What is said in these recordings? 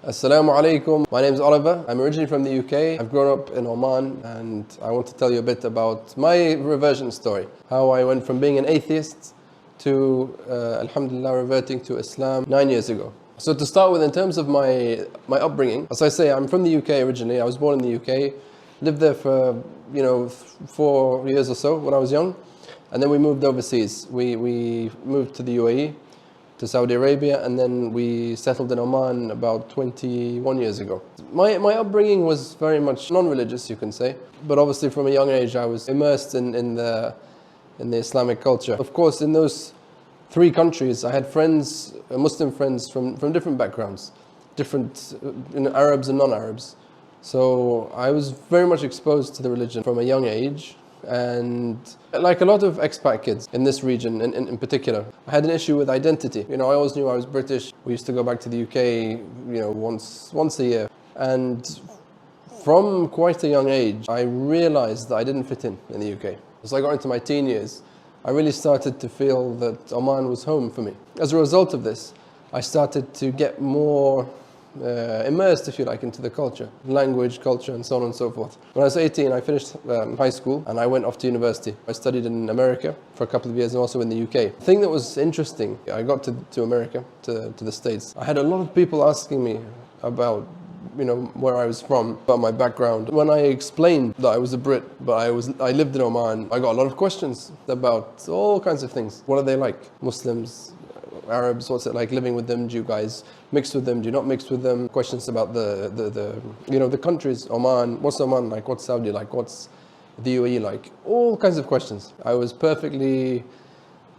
Assalamu alaikum. My name is Oliver. I'm originally from the UK. I've grown up in Oman and I want to tell you a bit about my reversion story. How I went from being an atheist to, alhamdulillah, reverting to Islam 9 years ago. So to start with, in terms of my upbringing, as I say, I'm from the UK originally. I was born in the UK, lived there for 4 years or so when I was young, and then we moved overseas. We moved to the UAE, to Saudi Arabia, and then we settled in Oman about 21 years ago. My upbringing was very much non-religious, you can say, but obviously from a young age I was immersed in the Islamic culture. Of course, in those 3 countries I had friends, Muslim friends from different backgrounds, different Arabs and non-Arabs. So I was very much exposed to the religion from a young age. And like a lot of expat kids in this region in particular, I had an issue with identity. I always knew I was British. We used to go back to the UK, once a year. And from quite a young age, I realized that I didn't fit in the UK. As I got into my teen years, I really started to feel that Oman was home for me. As a result of this, I started to get more immersed, if you like, into the culture, language, culture, and so on and so forth. When I was 18, I finished high school and I went off to university. I studied in America for a couple of years and also in the UK. The thing that was interesting, I got to America, to the States. I had a lot of people asking me about where I was from, about my background. When I explained that I was a Brit, but I lived in Oman, I got a lot of questions about all kinds of things. What are they like? Muslims, Arabs, what's it like living with them? Do you guys mix with them? Do you not mix with them? Questions about the countries. Oman, what's Oman like? What's Saudi like? What's the UAE like? All kinds of questions. I was perfectly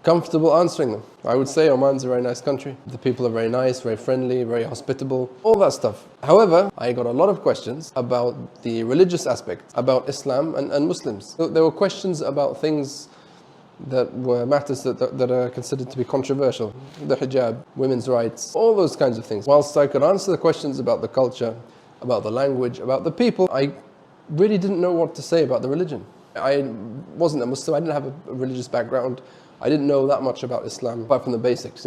comfortable answering them. I would say Oman's a very nice country. The people are very nice, very friendly, very hospitable, all that stuff. However, I got a lot of questions about the religious aspect, about Islam and Muslims. There were questions about things that were matters that are considered to be controversial. The hijab, women's rights, all those kinds of things. Whilst I could answer the questions about the culture, about the language, about the people, I really didn't know what to say about the religion. I wasn't a Muslim, I didn't have a religious background. I didn't know that much about Islam, apart from the basics,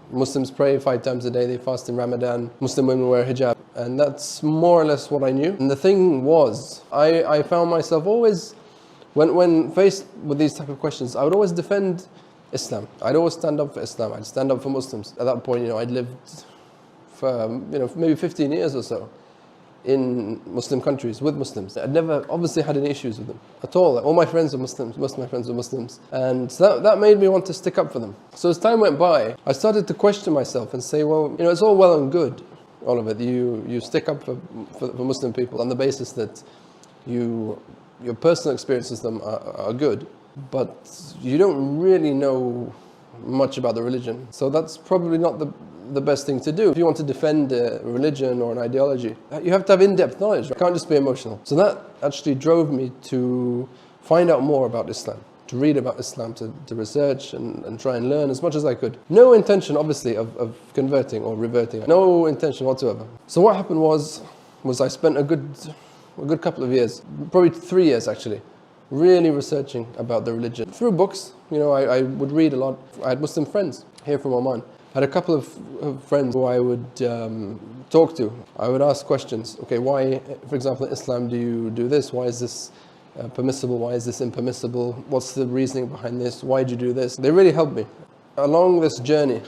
Muslims pray 5 times a day, they fast in Ramadan, Muslim women wear hijab, and that's more or less what I knew. And the thing was, I found myself always, when faced with these type of questions, I would always defend Islam. I'd always stand up for Islam. I'd stand up for Muslims. At that point, I'd lived for, maybe 15 years or so in Muslim countries with Muslims. I'd never obviously had any issues with them at all. All my friends were Muslims, most of my friends were Muslims. And that made me want to stick up for them. So as time went by, I started to question myself and say, well, it's all well and good, all of it. You stick up for Muslim people on the basis that your personal experiences with them are good, but you don't really know much about the religion. So that's probably not the best thing to do. If you want to defend a religion or an ideology, you have to have in-depth knowledge. You can't just be emotional. So that actually drove me to find out more about Islam, to read about Islam, to research and try and learn as much as I could. No intention, obviously, of converting or reverting. No intention whatsoever. So what happened was I spent a good couple of years, probably 3 years actually, really researching about the religion. Through books, I would read a lot. I had Muslim friends here from Oman. I had a couple of friends who I would talk to. I would ask questions. Okay, why, for example, in Islam do you do this? Why is this permissible? Why is this impermissible? What's the reasoning behind this? Why do you do this? They really helped me. Along this journey,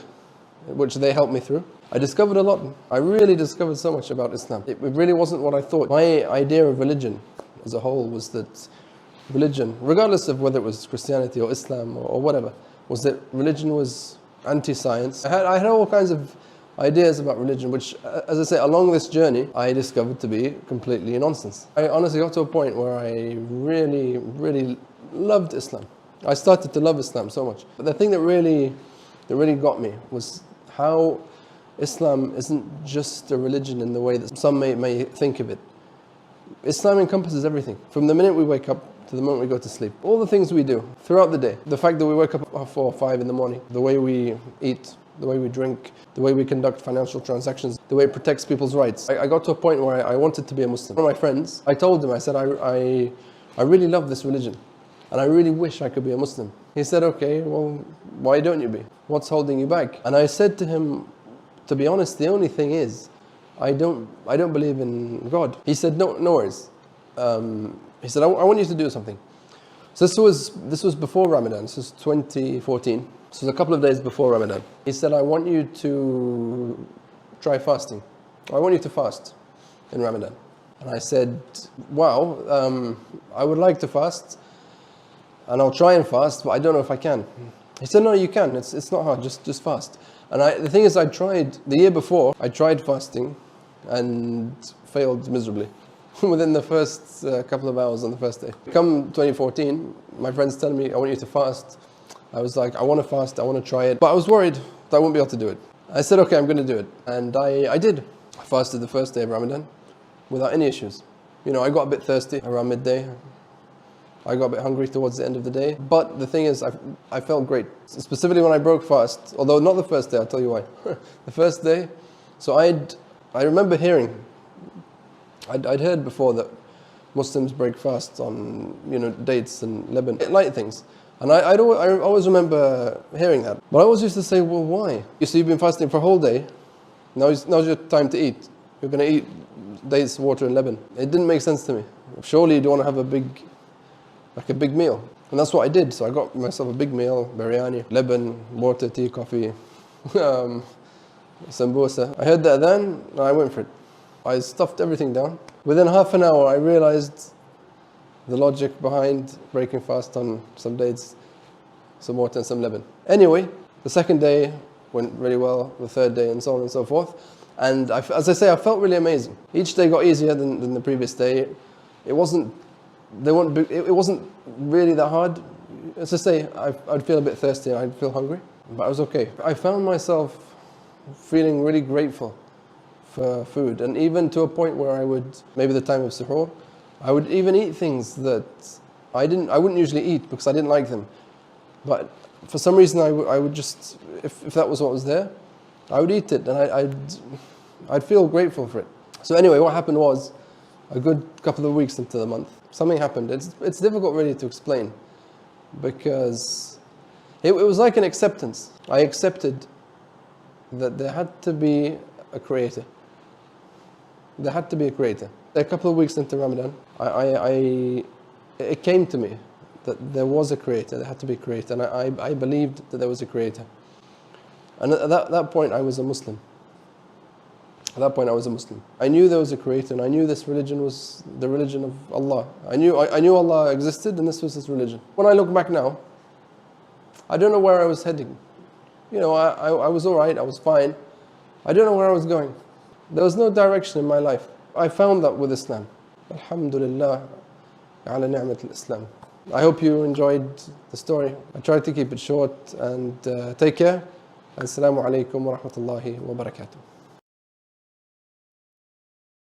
which they helped me through, I discovered a lot. I really discovered so much about Islam. It really wasn't what I thought. My idea of religion as a whole was that religion, regardless of whether it was Christianity or Islam or whatever, was that religion was anti-science. I had all kinds of ideas about religion, which, as I say, along this journey, I discovered to be completely nonsense. I honestly got to a point where I really, really loved Islam. I started to love Islam so much. But the thing that really got me was how Islam isn't just a religion in the way that some may think of it. Islam encompasses everything. From the minute we wake up to the moment we go to sleep. All the things we do throughout the day. The fact that we wake up at 4 or 5 in the morning. The way we eat. The way we drink. The way we conduct financial transactions. The way it protects people's rights. I got to a point where I wanted to be a Muslim. One of my friends, I told him, I said, I really love this religion. And I really wish I could be a Muslim. He said, okay, well, why don't you be? What's holding you back? And I said to him, to be honest, the only thing is I don't believe in God. He said, no worries. He said, I want you to do something. So this was before Ramadan. This was 2014. This was a couple of days before Ramadan. He said, I want you to try fasting. I want you to fast in Ramadan. And I said, wow, I would like to fast, and I'll try and fast, but I don't know if I can. He said, no, you can. It's not hard. Just fast. And the thing is, I tried the year before. I tried fasting, and failed miserably within the first couple of hours on the first day. Come 2014, my friends telling me, I want you to fast. I was like, I want to fast. I want to try it, but I was worried that I wouldn't be able to do it. I said, okay, I'm going to do it, and I did. I fasted the first day of Ramadan without any issues. You know, I got a bit thirsty around midday. I got a bit hungry towards the end of the day. But the thing is, I felt great. Specifically when I broke fast, although not the first day, I'll tell you why. The first day, so I remember hearing, I'd heard before that Muslims break fast on, you know, dates and Lebanon, light things. And I always remember hearing that. But I always used to say, well, why? You see, you've been fasting for a whole day. Now's your time to eat. You're going to eat dates, water, and Lebanon. It didn't make sense to me. Surely you don't want to have a big meal. And that's what I did. So I got myself a big meal, biryani, Lebanon, water, tea, coffee, sambusa. I heard the adhan, and I went for it. I stuffed everything down. Within half an hour, I realized the logic behind breaking fast on some dates, some water, and some Lebanon. Anyway, the second day went really well, the third day, and so on and so forth. And as I say, I felt really amazing. Each day got easier than the previous day. It wasn't really that hard. As I say, I'd feel a bit thirsty and I'd feel hungry, but I was okay. I found myself feeling really grateful for food, and even to a point where I would, maybe the time of suhoor, I would even eat things that I wouldn't usually eat because I didn't like them. But for some reason I would just, if that was what was there, I would eat it, and I'd feel grateful for it. So anyway, what happened was, a good couple of weeks into the month, something happened. It's difficult really to explain, because it was like an acceptance. I accepted that there had to be a creator. There had to be a creator. A couple of weeks into Ramadan, it came to me that there was a creator, there had to be a creator, and I believed that there was a creator. And at that point, I was a Muslim. At that point, I was a Muslim. I knew there was a creator, and I knew this religion was the religion of Allah. I knew Allah existed, and this was His religion. When I look back now, I don't know where I was heading. You know, I was all right, I was fine. I don't know where I was going. There was no direction in my life. I found that with Islam. Alhamdulillah ala ni'mat al-Islam. I hope you enjoyed the story. I tried to keep it short, and take care. Assalamu alaikum wa rahmatullahi wa barakatuh.